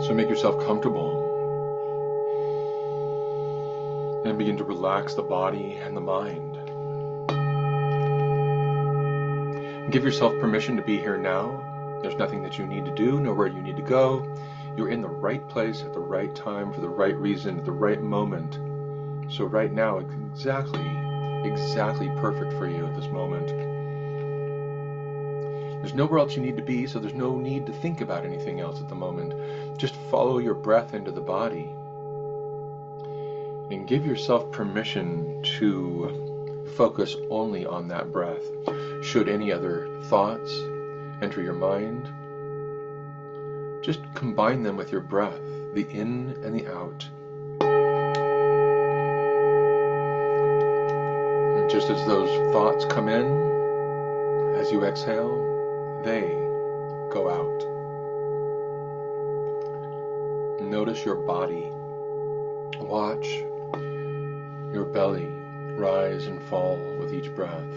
So make yourself comfortable and begin to relax the body and the mind. Give yourself permission to be here now. There's nothing that you need to do, nowhere you need to go. You're in the right place at the right time for the right reason, at the right moment. So right now, it's exactly perfect for you at this moment. There's nowhere else you need to be, so there's no need to think about anything else at the moment. Just follow your breath into the body and give yourself permission to focus only on that breath. Should any other thoughts enter your mind, just combine them with your breath, the in and the out. And just as those thoughts come in, as you exhale, they go out. Notice your body. Watch your belly rise and fall with each breath.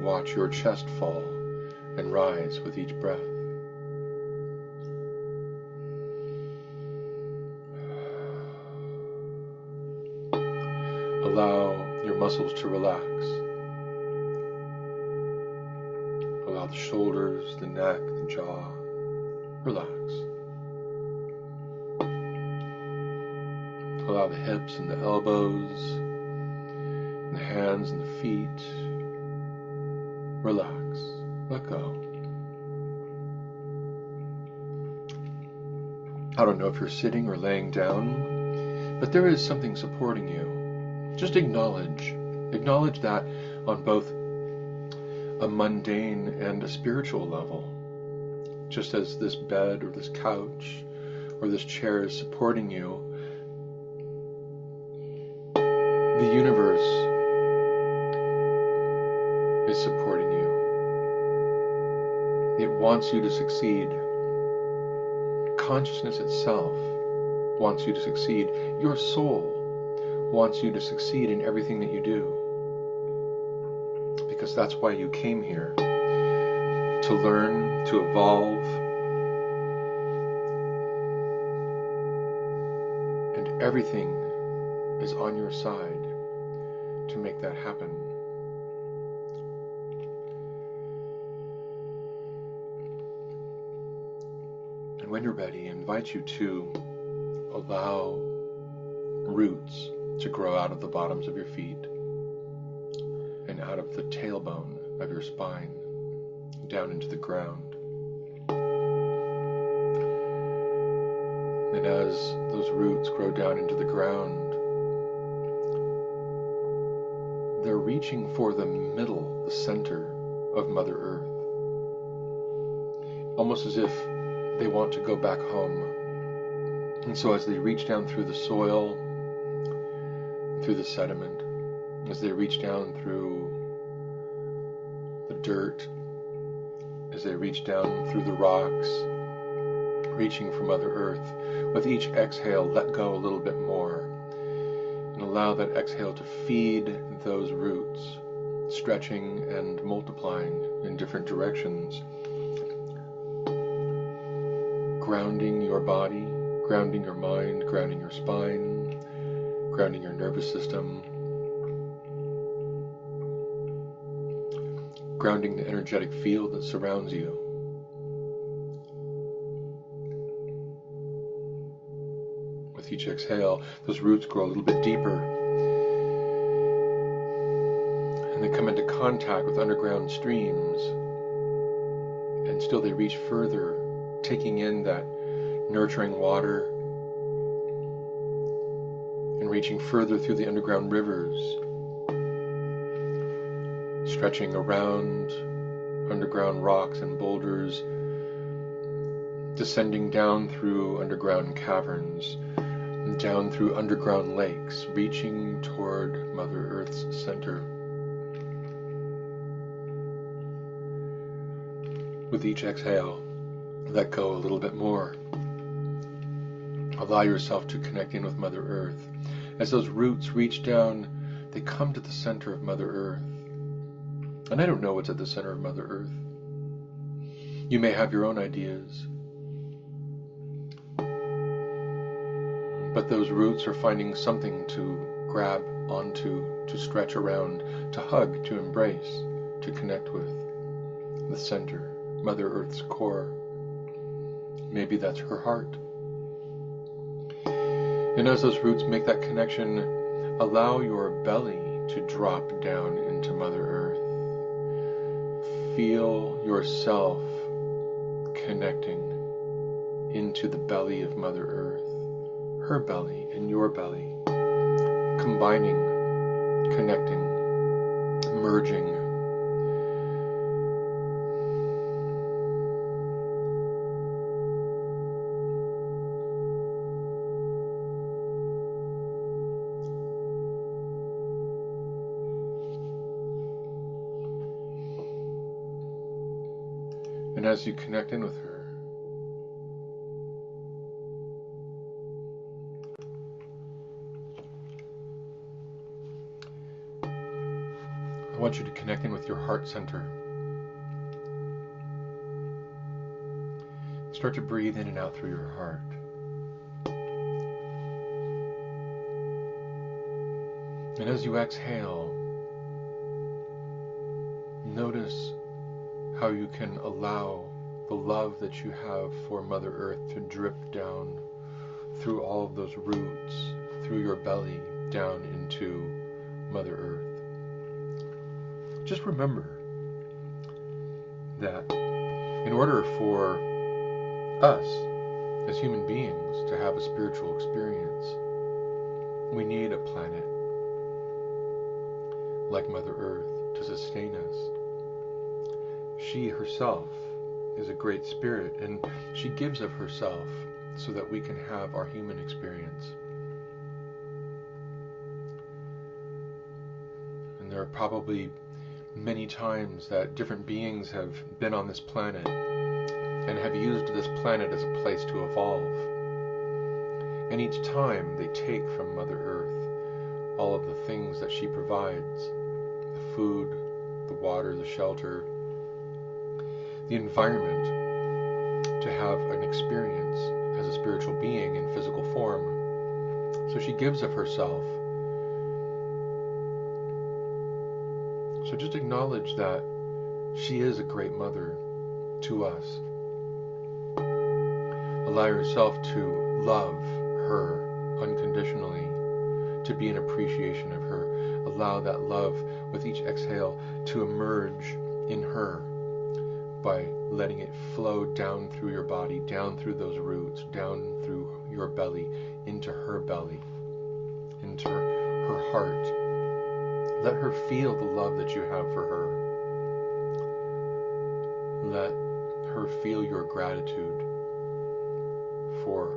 Watch your chest fall and rise with each breath. Allow your muscles to relax. Allow the shoulders, the neck, the jaw, relax. Allow the hips and the elbows, and the hands and the feet, relax, let go. I don't know if you're sitting or laying down, but there is something supporting you. Just acknowledge that on both a mundane and a spiritual level. Just as this bed or this couch or this chair is supporting you, the universe is supporting you. It wants you to succeed. Consciousness itself wants you to succeed. Your soul wants you to succeed in everything that you do. Because that's why you came here. To learn, to evolve, and everything is on your side to make that happen. And when you're ready, I invite you to allow roots to grow out of the bottoms of your feet and out of the tailbone of your spine down into the ground. And as those roots grow down into the ground, they're reaching for the middle, the center of Mother Earth. Almost as if they want to go back home. And so as they reach down through the soil, through the sediment, as they reach down through the dirt, as they reach down through the rocks, reaching for Mother Earth, with each exhale, let go a little bit more and allow that exhale to feed those roots, stretching and multiplying in different directions, grounding your body, grounding your mind, grounding your spine, grounding your nervous system, grounding the energetic field that surrounds you. With each exhale, those roots grow a little bit deeper, and they come into contact with underground streams, and still they reach further, taking in that nurturing water, and reaching further through the underground rivers, stretching around underground rocks and boulders, descending down through underground caverns, and down through underground lakes, reaching toward Mother Earth's center. With each exhale, let go a little bit more. Allow yourself to connect in with Mother Earth. As those roots reach down, they come to the center of Mother Earth. And I don't know what's at the center of Mother Earth. You may have your own ideas. but those roots are finding something to grab onto, to stretch around, to hug, to embrace, to connect with. The center, Mother Earth's core. Maybe that's her heart. And as those roots make that connection, allow your belly to drop down into Mother Earth. Feel yourself connecting into the belly of Mother Earth, her belly and your belly, combining, connecting, merging. And as you connect in with her, I want you to connect in with your heart center. Start to breathe in and out through your heart. And as you exhale, notice how you can allow the love that you have for Mother Earth to drip down through all of those roots, through your belly, down into Mother Earth. Just remember that in order for us as human beings to have a spiritual experience, we need a planet like Mother Earth to sustain us. She herself is a great spirit, and she gives of herself so that we can have our human experience. And there are probably many times that different beings have been on this planet and have used this planet as a place to evolve. And each time they take from Mother Earth all of the things that she provides, the food, the water, the shelter, the environment, to have an experience as a spiritual being in physical form. So she gives of herself. So just acknowledge that she is a great mother to us. Allow yourself to love her unconditionally, to be in appreciation of her. Allow that love with each exhale to emerge in her by letting it flow down through your body, down through those roots, down through your belly, into her belly, into her heart. Let her feel the love that you have for her. Let her feel your gratitude for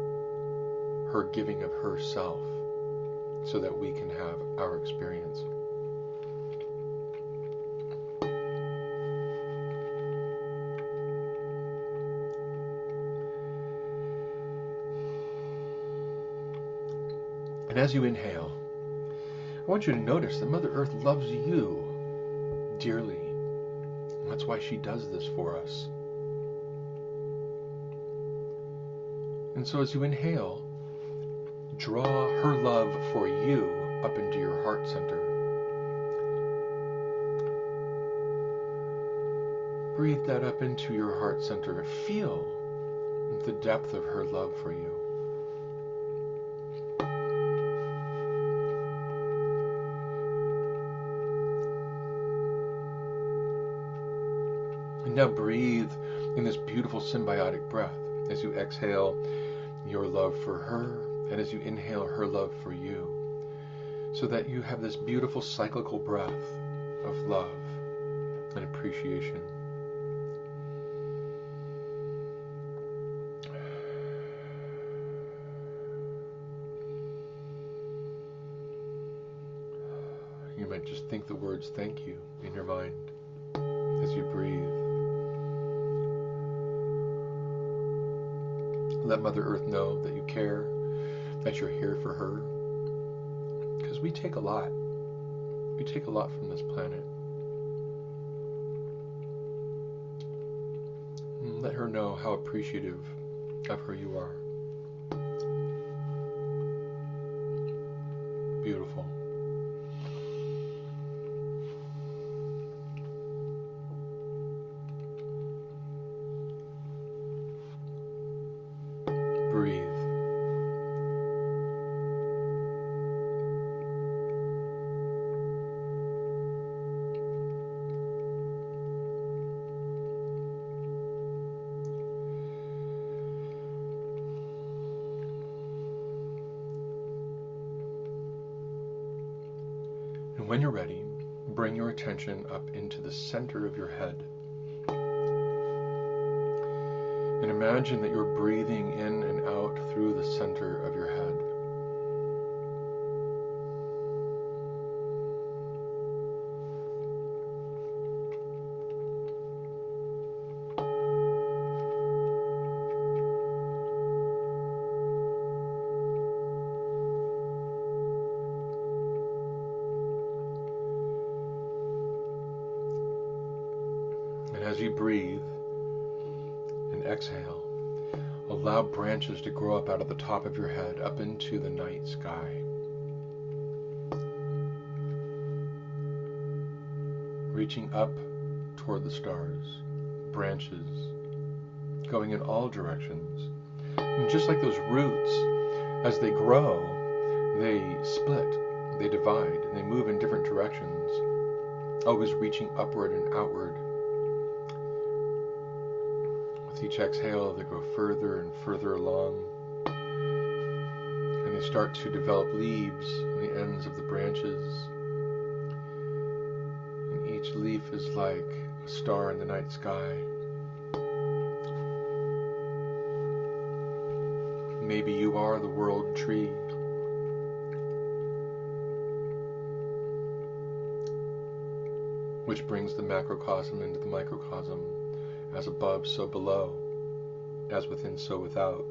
her giving of herself so that we can have our experience. And as you inhale, I want you to notice that Mother Earth loves you dearly. And that's why she does this for us. And so as you inhale, draw her love for you up into your heart center. Breathe that up into your heart center. Feel the depth of her love for you. And now breathe in this beautiful symbiotic breath as you exhale your love for her and as you inhale her love for you, so that you have this beautiful cyclical breath of love and appreciation. You might just think the words "thank you" in your mind as you breathe. Let Mother Earth know that you care, that you're here for her. Because we take a lot. We take a lot from this planet. And let her know how appreciative of her you are. Beautiful. Breathe. And when you're ready, bring your attention up into the center of your head. And imagine that you're breathing in and out through the center of your head. And as you breathe and exhale, allow branches to grow up out of the top of your head up into the night sky. Reaching up toward the stars, branches going in all directions. And just like those roots, as they grow, they split, they divide, and they move in different directions, always reaching upward and outward. With each exhale, they go further and further along, and they start to develop leaves on the ends of the branches. And each leaf is like a star in the night sky. Maybe you are the world tree. Which brings the macrocosm into the microcosm. As above, so below. As within, so without.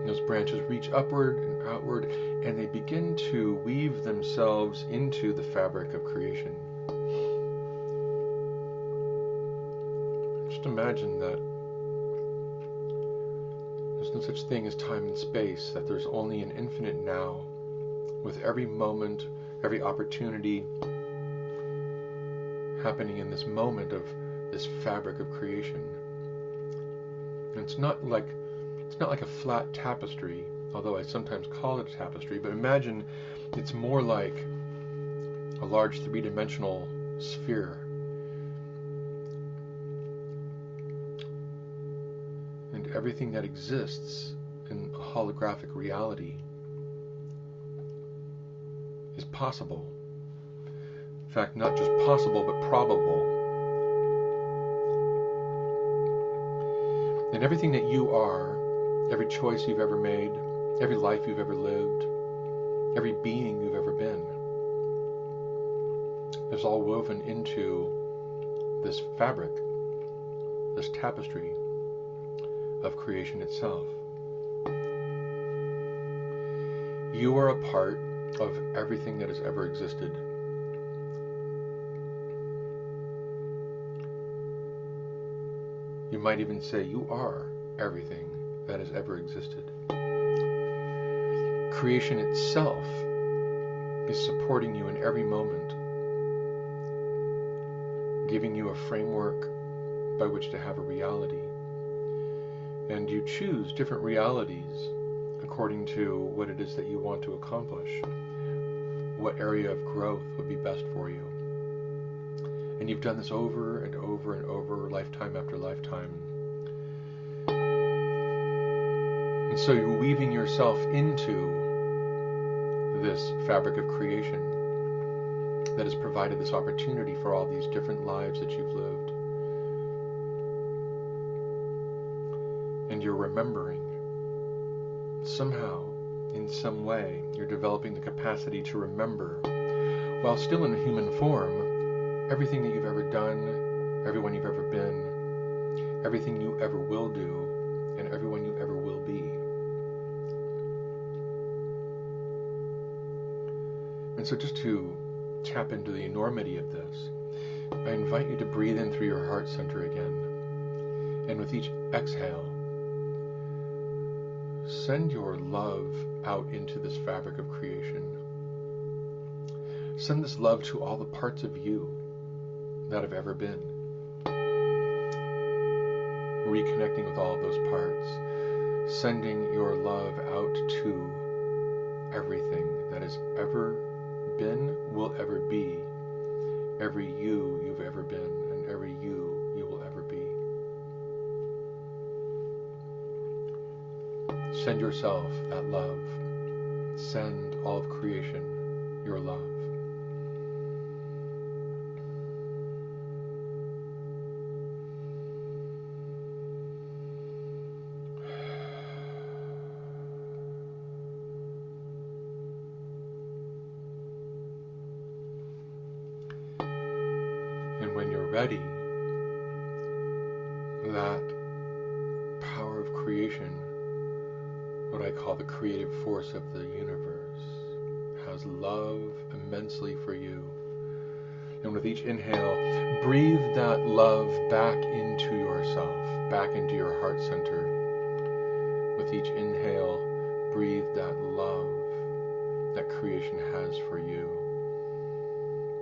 Those branches reach upward and outward, and they begin to weave themselves into the fabric of creation. Just imagine that there's no such thing as time and space, that there's only an infinite now, with every moment, every opportunity happening in this moment of this fabric of creation. And it's not like a flat tapestry, although I sometimes call it a tapestry, but imagine it's more like a large three-dimensional sphere. And everything that exists in a holographic reality is possible. In fact, not just possible, but probable. And everything that you are, every choice you've ever made, every life you've ever lived, every being you've ever been, is all woven into this fabric, this tapestry of creation itself. You are a part of everything that has ever existed. You might even say you are everything that has ever existed. Creation itself is supporting you in every moment, giving you a framework by which to have a reality. And you choose different realities according to what it is that you want to accomplish, what area of growth would be best for you. And you've done this over and over and over, lifetime after lifetime. And so you're weaving yourself into this fabric of creation that has provided this opportunity for all these different lives that you've lived. And you're remembering. Somehow, in some way, you're developing the capacity to remember, while still in human form, everything that you've ever done, everyone you've ever been, everything you ever will do, and everyone you ever will be. And so just to tap into the enormity of this, I invite you to breathe in through your heart center again. And with each exhale, send your love out into this fabric of creation. Send this love to all the parts of you that have ever been. Reconnecting with all of those parts. Sending your love out to everything that has ever been, will ever be. Every you you've ever been, and every you you will ever be. Send yourself that love. Send all of creation your love. And when you're ready, that power of creation, what I call the creative force of the universe, has love immensely for you. And with each inhale, breathe that love back into yourself, back into your heart center. With each inhale, breathe that love that creation has for you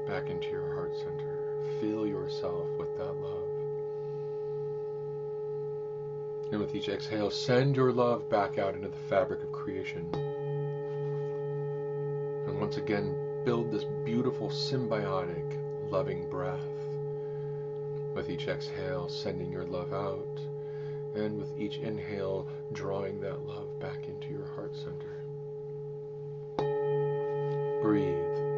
back into your heart center. Fill yourself with that love. And with each exhale, send your love back out into the fabric of creation. And once again, build this beautiful symbiotic, loving breath. With each exhale, sending your love out. And with each inhale, drawing that love back into your heart center. Breathe.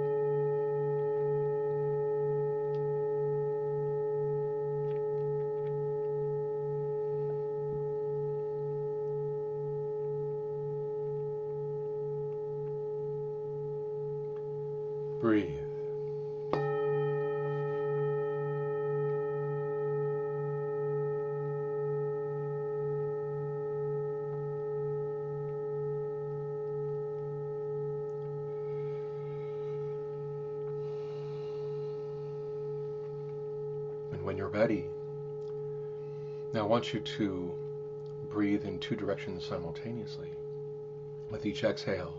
Breathe. And when you're ready, now I want you to breathe in two directions simultaneously. With each exhale,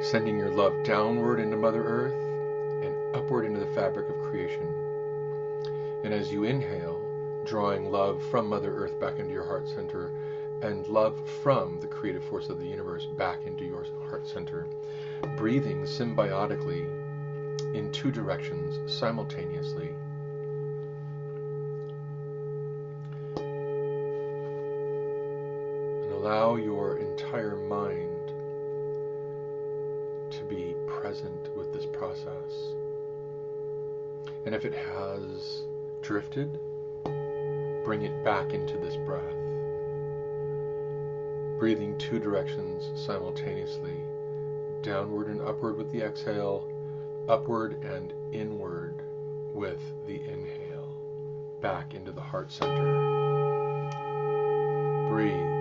sending your love downward into Mother Earth and upward into the fabric of creation. And as you inhale, drawing love from Mother Earth back into your heart center, and love from the creative force of the universe back into your heart center. Breathing symbiotically in two directions simultaneously. And allow your entire mind to be present with this process. And if it has drifted, bring it back into this breath. Breathing two directions simultaneously, downward and upward with the exhale, upward and inward with the inhale, back into the heart center. Breathe.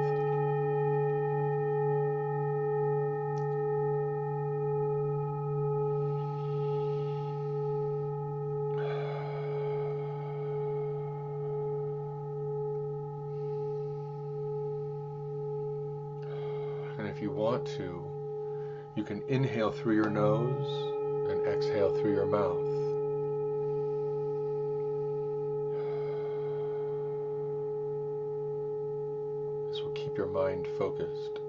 And if you want to, you can inhale through your nose and exhale through your mouth. This will keep your mind focused.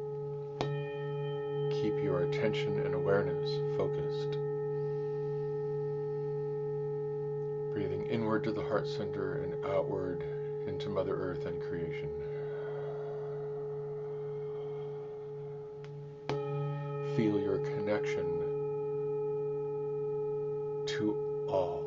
Keep your attention and awareness focused. Breathing inward to the heart center and outward into Mother Earth and creation. Feel your connection to all.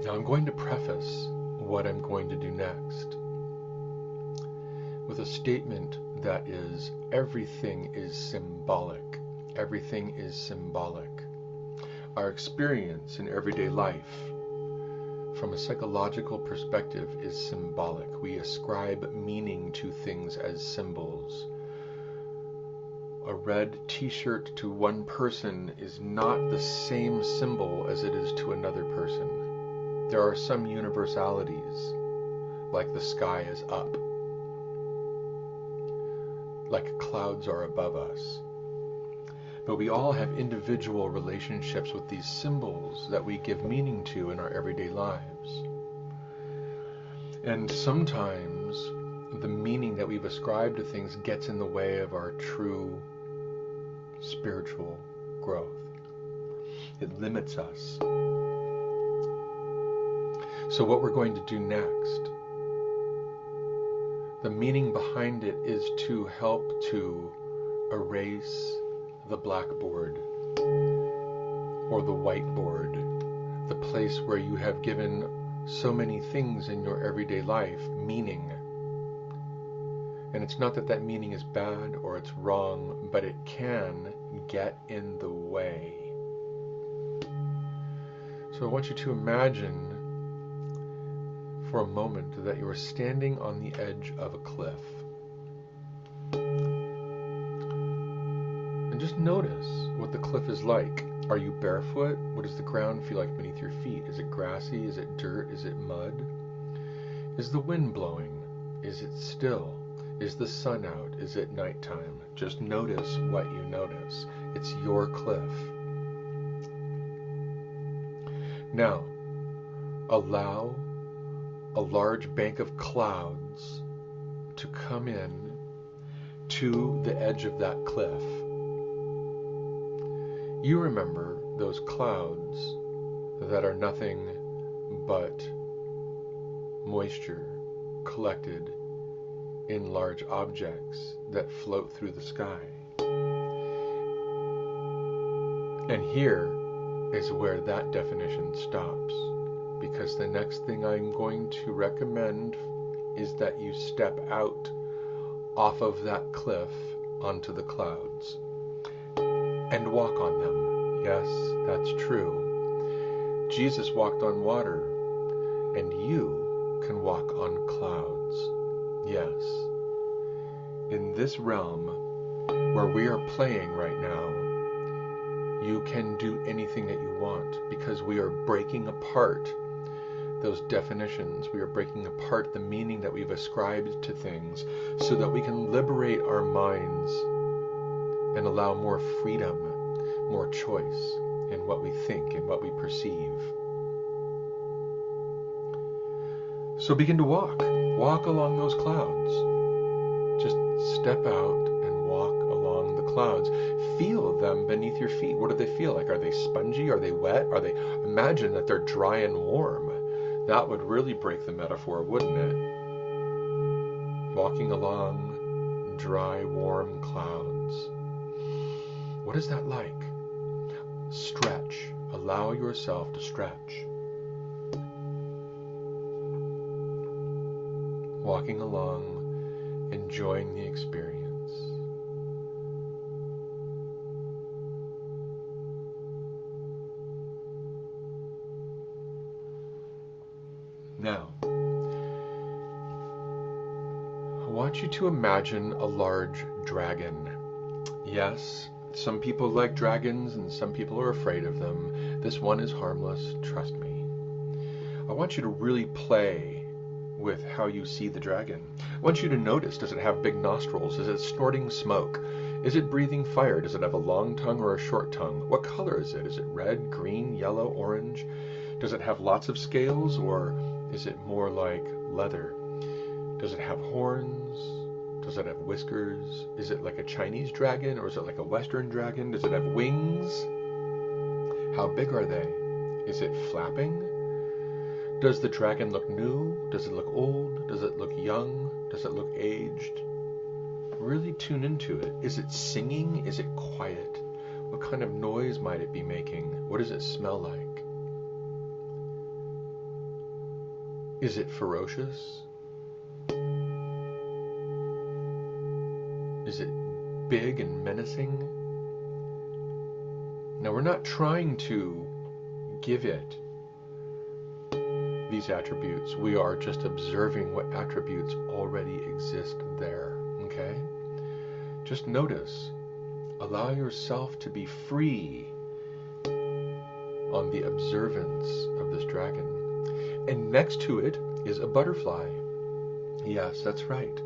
Now I'm going to preface what I'm going to do next with a statement that is, everything is symbolic. Everything is symbolic. our experience in everyday life, from a psychological perspective, is symbolic. We ascribe meaning to things as symbols. A red t-shirt to one person is not the same symbol as it is to another person. There are some universalities, like the sky is up, like clouds are above us. But we all have individual relationships with these symbols that we give meaning to in our everyday lives. And sometimes the meaning that we've ascribed to things gets in the way of our true spiritual growth. It limits us. So what we're going to do next, the meaning behind it is to help to erase the blackboard or the whiteboard, the place where you have given so many things in your everyday life meaning. And it's not that that meaning is bad or it's wrong, but it can get in the way. So I want you to imagine for a moment that you are standing on the edge of a cliff. And just notice what the cliff is like. Are you barefoot? What does the ground feel like beneath your feet? Is it grassy? Is it dirt? Is it mud? Is the wind blowing? Is it still? Is the sun out? Is it nighttime? Just notice what you notice. It's your cliff. Now, allow a large bank of clouds to come in to the edge of that cliff. You remember those clouds that are nothing but moisture collected in large objects that float through the sky. And here is where that definition stops, because the next thing I'm going to recommend is that you step out off of that cliff onto the clouds and walk on them. Yes, that's true. Jesus walked on water, and you can walk on clouds. Yes. In this realm where we are playing right now, you can do anything that you want, because we are breaking apart those definitions. We are breaking apart the meaning that we've ascribed to things so that we can liberate our minds and allow more freedom, more choice in what we think and what we perceive. So begin to walk. Walk along those clouds. Just step out and walk along the clouds. Feel them beneath your feet. What do they feel like? Are they spongy? Are they wet? Imagine that they're dry and warm. That would really break the metaphor, wouldn't it? Walking along dry, warm clouds. What is that like? Stretch. Allow yourself to stretch. Walking along, enjoying the experience. Now, I want you to imagine a large dragon. Yes, some people like dragons and some people are afraid of them. This one is harmless, trust me. I want you to really play with how you see the dragon. I want you to notice, does it have big nostrils? Is it snorting smoke? Is it breathing fire? Does it have a long tongue or a short tongue? What color is it? Is it red, green, yellow, orange? Does it have lots of scales, or is it more like leather? Does it have horns? Does it have whiskers? Is it like a Chinese dragon, or is it like a Western dragon? Does it have wings? How big are they? Is it flapping? Does the dragon look new? Does it look old? Does it look young? Does it look aged? Really tune into it. Is it singing? Is it quiet? What kind of noise might it be making? What does it smell like? Is it ferocious? Is it big and menacing? Now, we're not trying to give it these attributes. We are just observing what attributes already exist there. Okay? Just notice. Allow yourself to be free on the observance of this dragon. And next to it is a butterfly. Yes, that's right.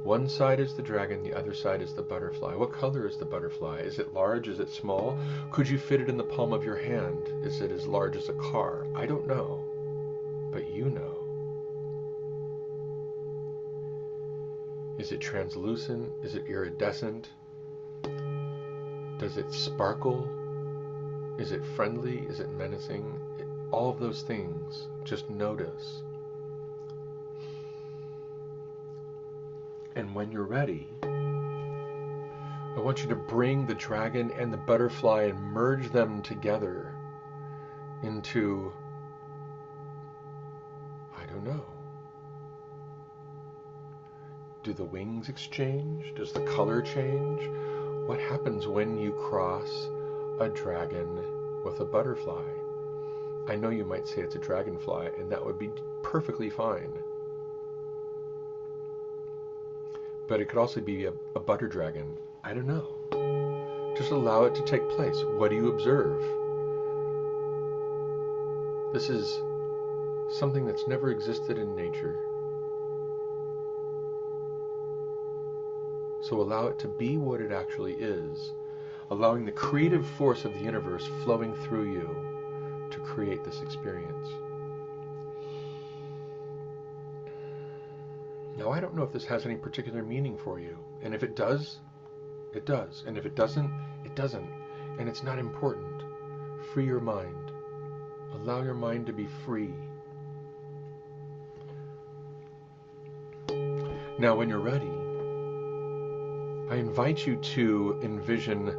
One side is the dragon, the other side is the butterfly. What color is the butterfly? Is it large? Is it small? Could you fit it in the palm of your hand? Is it as large as a car? I don't know, but you know. Is it translucent? Is it iridescent? Does it sparkle? Is it friendly? Is it menacing? All of those things, just notice. And when you're ready, I want you to bring the dragon and the butterfly and merge them together into, I don't know. Do the wings exchange? Does the color change? What happens when you cross a dragon with a butterfly? I know you might say it's a dragonfly, and that would be perfectly fine. But it could also be a butter dragon. I don't know. Just allow it to take place. What do you observe? This is something that's never existed in nature. So allow it to be what it actually is, allowing the creative force of the universe flowing through you to create this experience. Now, I don't know if this has any particular meaning for you. And if it does, it does. And if it doesn't, it doesn't. And it's not important. Free your mind. Allow your mind to be free. Now, when you're ready, I invite you to envision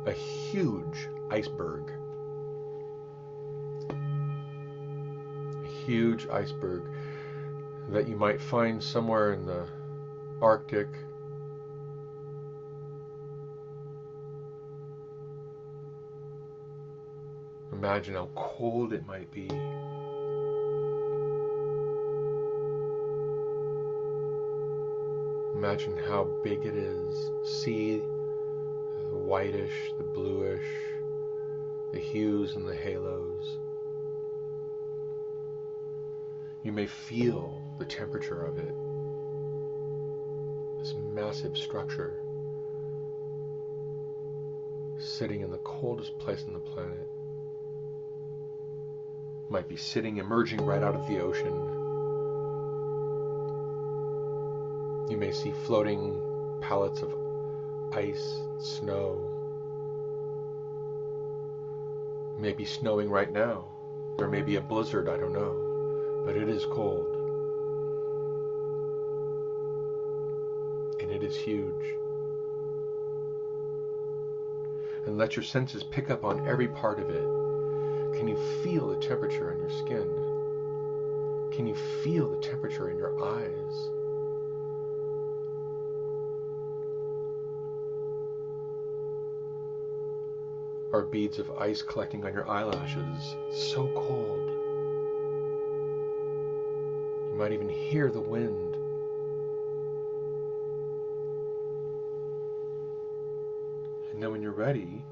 a huge iceberg. A huge iceberg that you might find somewhere in the Arctic. Imagine how cold it might be. Imagine how big it is. See the whitish, the bluish, the hues and the halos. You may feel the temperature of it. This massive structure sitting in the coldest place on the planet. Might be sitting, emerging right out of the ocean. You may see floating pallets of ice, snow. It may be snowing right now. There may be a blizzard, I don't know. But it is cold. And it is huge. And let your senses pick up on every part of it. Can you feel the temperature on your skin? Can you feel the temperature in your eyes? Are beads of ice collecting on your eyelashes? So cold. You might even hear the wind. And then when you're ready,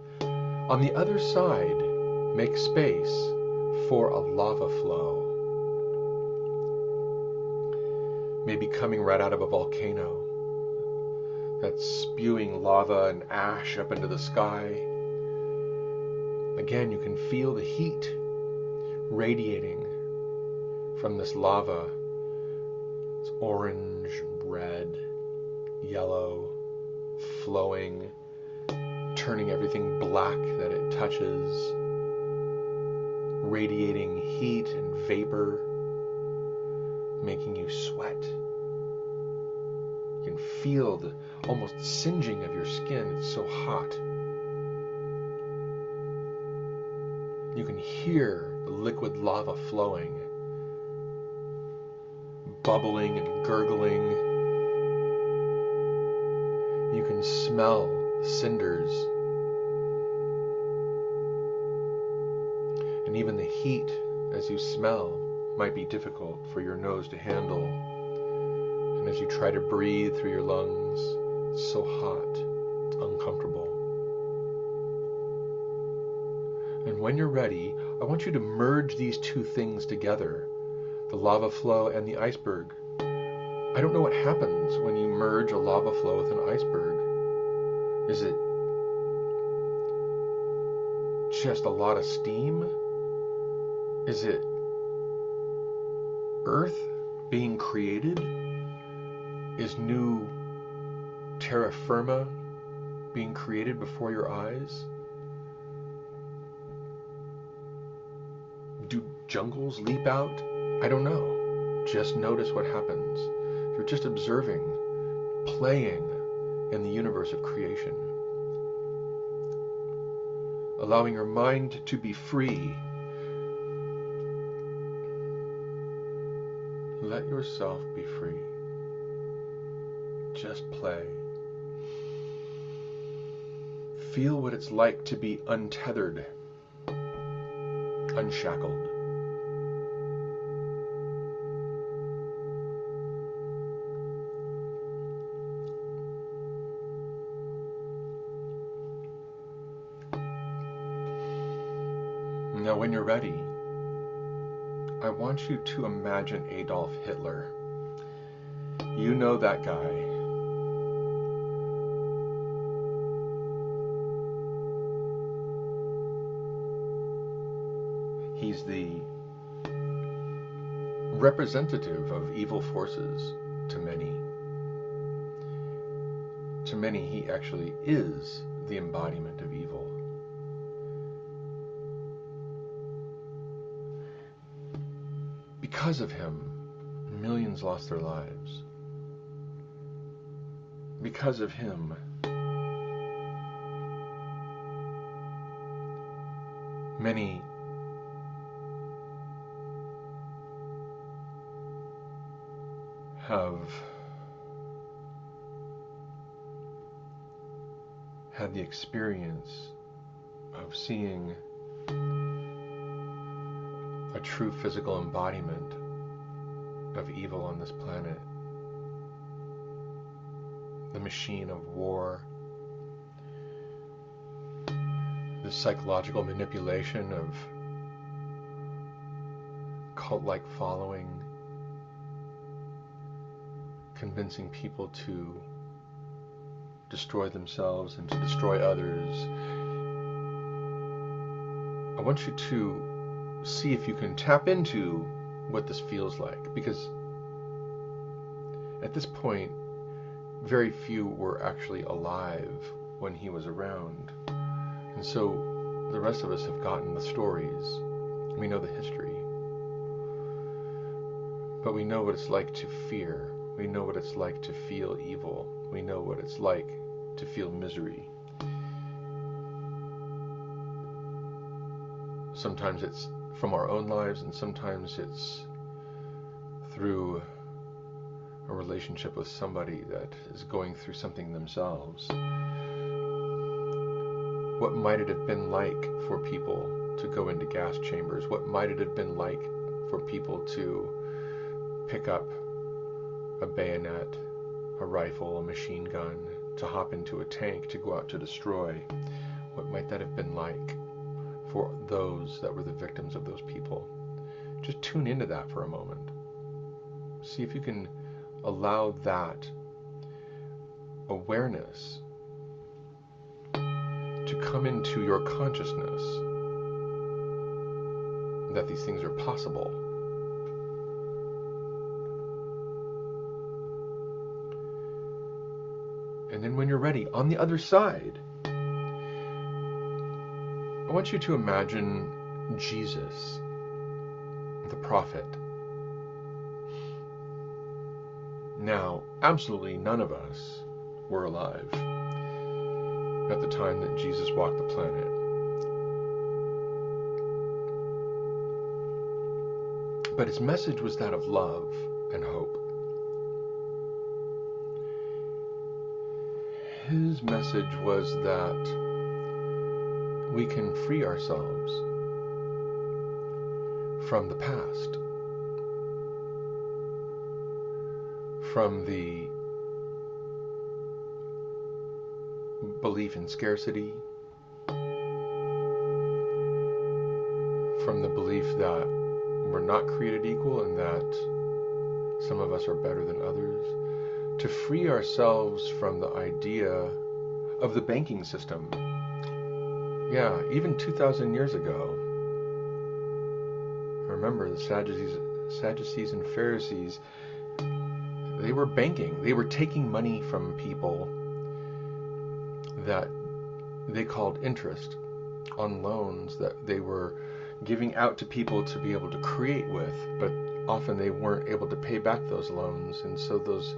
on the other side, make space for a lava flow. Maybe coming right out of a volcano that's spewing lava and ash up into the sky. Again, you can feel the heat radiating from this lava. It's orange, red, yellow, flowing, turning everything black that it touches, radiating heat and vapor, making you sweat. You can feel the almost singeing of your skin. It's so hot. You can hear the liquid lava flowing, bubbling and gurgling. You can smell the cinders. even the heat as you smell might be difficult for your nose to handle. And as you try to breathe through your lungs, it's so hot, it's uncomfortable. And when you're ready, I want you to merge these two things together, the lava flow and the iceberg. I don't know what happens when you merge a lava flow with an iceberg. Is it just a lot of steam? Is it Earth being created? Is new terra firma being created before your eyes? Do jungles leap out? I don't know. Just notice what happens. You're just observing, playing in the universe of creation. Allowing your mind to be free. Let yourself be free. Just play. Feel what it's like to be untethered, unshackled. Now, when you're ready, I want you to imagine Adolf Hitler. You know that guy. He's the representative of evil forces to many. To many, he actually is the embodiment of evil. Because of him, millions lost their lives. Because of him, many have had the experience of seeing a true physical embodiment of evil on this planet. The machine of war, the psychological manipulation of cult-like following, convincing people to destroy themselves and to destroy others. I want you to see if you can tap into what this feels like, because at this point, very few were actually alive when he was around. And so the rest of us have gotten the stories. We know the history. But we know what it's like to fear. We know what it's like to feel evil. We know what it's like to feel misery. Sometimes it's from our own lives, and sometimes it's through a relationship with somebody that is going through something themselves. What might it have been like for people to go into gas chambers? What might it have been like for people to pick up a bayonet, a rifle, a machine gun, to hop into a tank, to go out to destroy? What might that have been like for those that were the victims of those people? Just tune into that for a moment. See if you can allow that awareness to come into your consciousness that these things are possible. And then when you're ready, on the other side, I want you to imagine Jesus, the prophet. Now, absolutely none of us were alive at the time that Jesus walked the planet. But his message was that of love and hope. His message was that we can free ourselves from the past, from the belief in scarcity, from the belief that we're not created equal and that some of us are better than others, to free ourselves from the idea of the banking system. Yeah, even 2,000 years ago, remember the Sadducees and Pharisees, they were banking. They were taking money from people that they called interest on loans that they were giving out to people to be able to create with, but often they weren't able to pay back those loans, and so those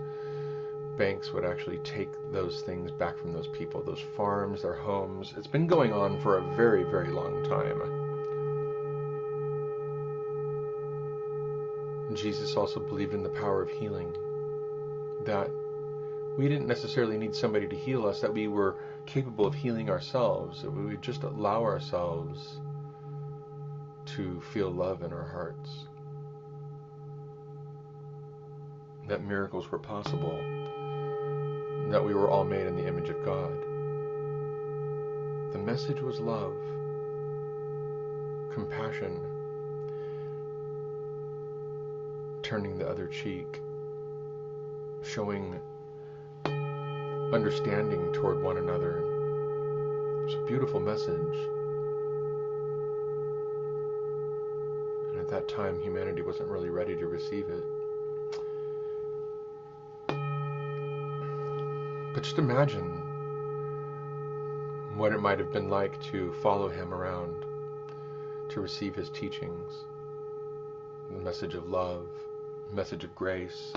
banks would actually take those things back from those people, those farms, their homes. It's been going on for a very, very long time. Jesus also believed in the power of healing, that we didn't necessarily need somebody to heal us, that we were capable of healing ourselves, that we would just allow ourselves to feel love in our hearts, that miracles were possible, that we were all made in the image of God. The message was love, compassion, turning the other cheek, showing understanding toward one another. It's a beautiful message. And at that time, humanity wasn't really ready to receive it. But just imagine what it might have been like to follow him around, to receive his teachings, the message of love, the message of grace,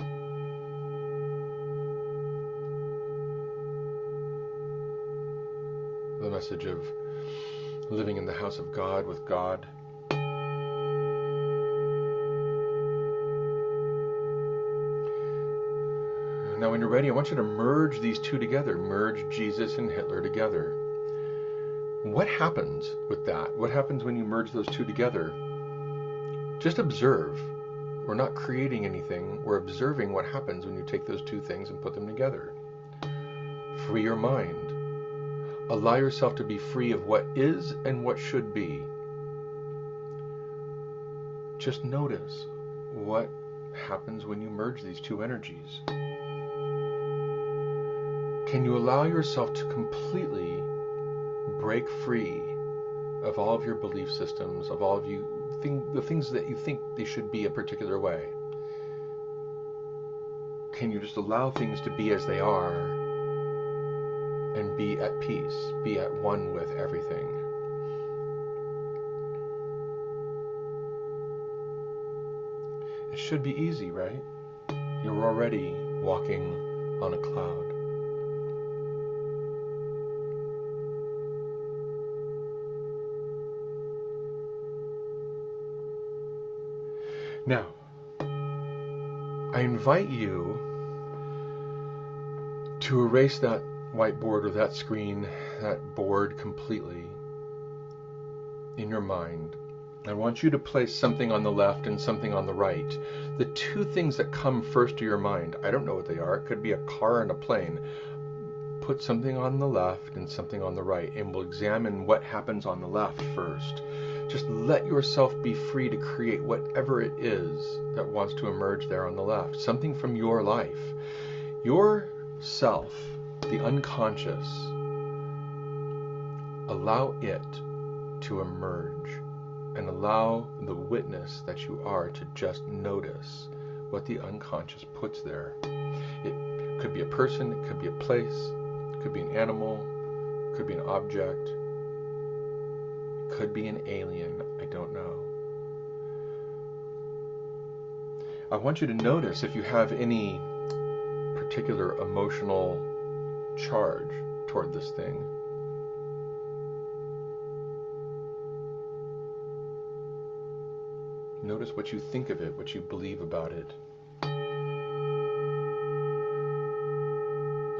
the message of living in the house of God with God. Now when you're ready, I want you to merge these two together. Merge Jesus and Hitler together. What happens with that? What happens when you merge those two together? Just observe. We're not creating anything. We're observing what happens when you take those two things and put them together. Free your mind. Allow yourself to be free of what is and what should be. Just notice what happens when you merge these two energies. Can you allow yourself to completely break free of all of your belief systems, of all of the things that you think they should be a particular way? Can you just allow things to be as they are and be at peace, be at one with everything? It should be easy, right? You're already walking on a cloud. Now, I invite you to erase that whiteboard or that screen, that board completely in your mind. I want you to place something on the left and something on the right. The two things that come first to your mind, I don't know what they are. It could be a car and a plane. Put something on the left and something on the right, and we'll examine what happens on the left first. Just let yourself be free to create whatever it is that wants to emerge there on the left. Something from your life. Your self, the unconscious, allow it to emerge and allow the witness that you are to just notice what the unconscious puts there. It could be a person, it could be a place, it could be an animal, it could be an object, could be an alien, I don't know. I want you to notice if you have any particular emotional charge toward this thing. Notice what you think of it, what you believe about it.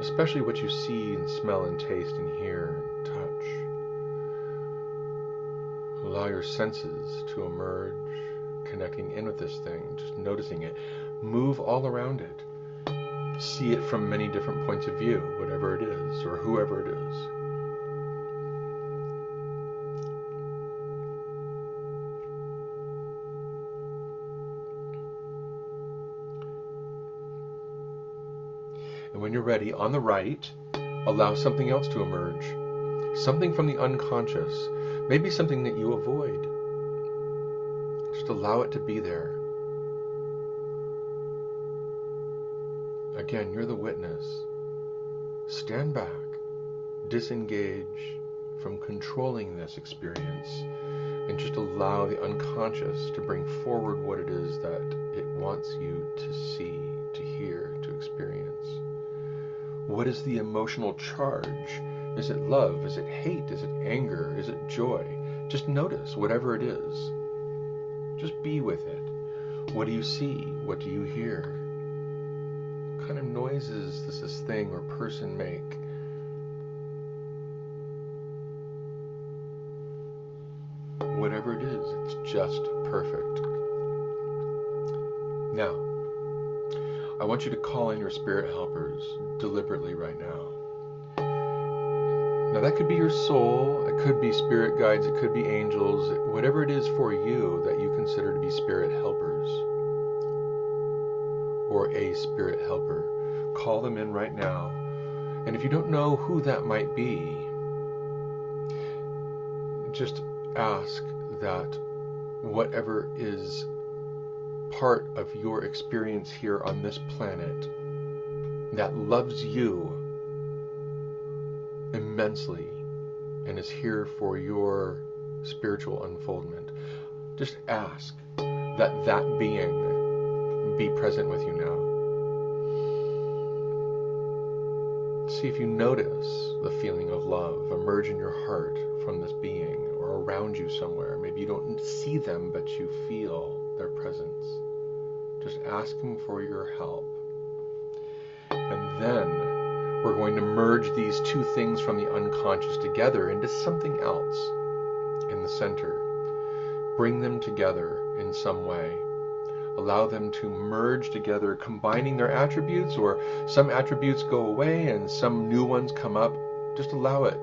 Especially what you see and smell and taste and hear and touch. Allow your senses to emerge, connecting in with this thing, just noticing it. Move all around it. See it from many different points of view, whatever it is, or whoever it is. And when you're ready, on the right, allow something else to emerge. Something from the unconscious. Maybe something that you avoid. Just allow it to be there. Again, you're the witness. Stand back. Disengage from controlling this experience. And just allow the unconscious to bring forward what it is that it wants you to see, to hear, to experience. What is the emotional charge? Is it love? Is it hate? Is it anger? Is it joy? Just notice whatever it is. Just be with it. What do you see? What do you hear? What kind of noises does this thing or person make? Whatever it is, it's just perfect. Now, I want you to call in your spirit helpers deliberately right now. Now that could be your soul, it could be spirit guides, it could be angels, whatever it is for you that you consider to be spirit helpers or a spirit helper. Call them in right now. And if you don't know who that might be, just ask that whatever is part of your experience here on this planet that loves you immensely and is here for your spiritual unfoldment, just ask that that being be present with you now. See if you notice the feeling of love emerge in your heart from this being or around you somewhere. Maybe you don't see them, but you feel their presence. Just ask them for your help. And then we're going to merge these two things from the unconscious together into something else in the center. Bring them together in some way. Allow them to merge together, combining their attributes, or some attributes go away and some new ones come up. Just allow it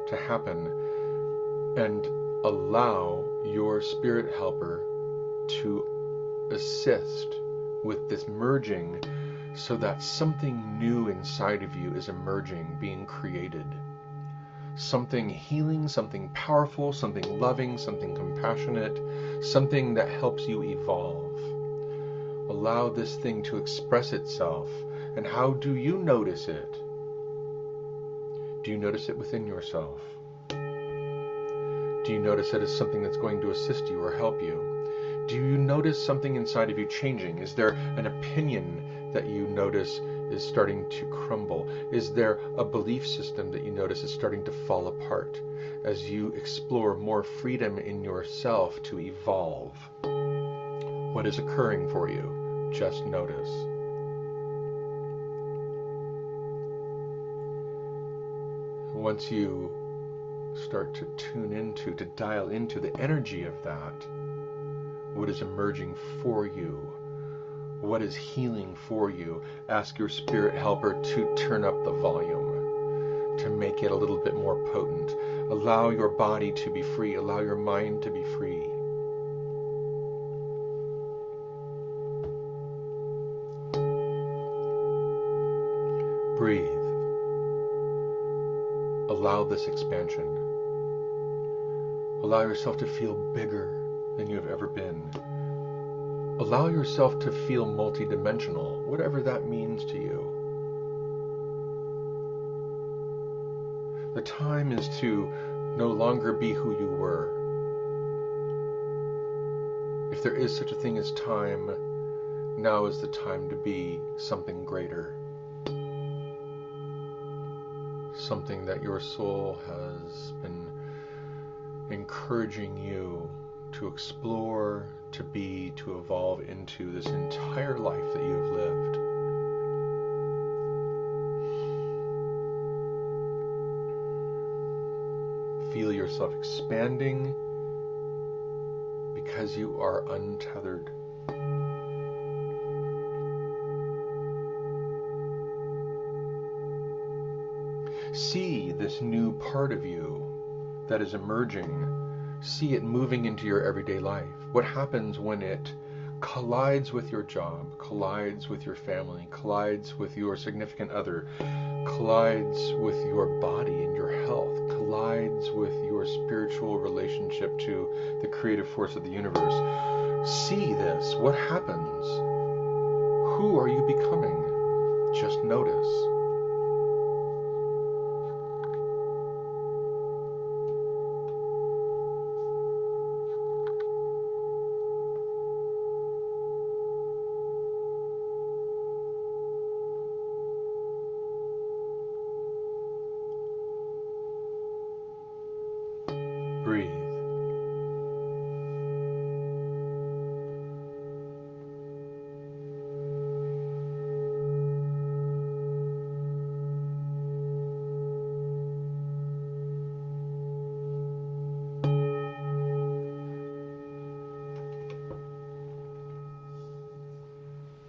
to happen. And allow your spirit helper to assist with this merging so that something new inside of you is emerging, being created. Something healing, something powerful, something loving, something compassionate, something that helps you evolve. Allow this thing to express itself. And how do you notice it? Do you notice it within yourself? Do you notice it as something that's going to assist you or help you? Do you notice something inside of you changing? Is there an opinion that you notice is starting to crumble? Is there a belief system that you notice is starting to fall apart as you explore more freedom in yourself to evolve? What is occurring for you? Just notice. Once you start to tune into, to dial into the energy of that, what is emerging for you? What is healing for you? Ask your spirit helper to turn up the volume, to make it a little bit more potent. Allow your body to be free. Allow your mind to be free. Breathe. Allow this expansion. Allow yourself to feel bigger than you have ever been. Allow yourself to feel multidimensional, whatever that means to you. The time is to no longer be who you were. If there is such a thing as time, now is the time to be something greater. Something that your soul has been encouraging you to explore, to be, to evolve into this entire life that you have lived. Feel yourself expanding, because you are untethered. See this new part of you that is emerging. See it moving into your everyday life. What happens when it collides with your job, collides with your family, collides with your significant other, collides with your body and your health, collides with your spiritual relationship to the creative force of the universe. See this. What happens? Who are you becoming? Just notice. Breathe.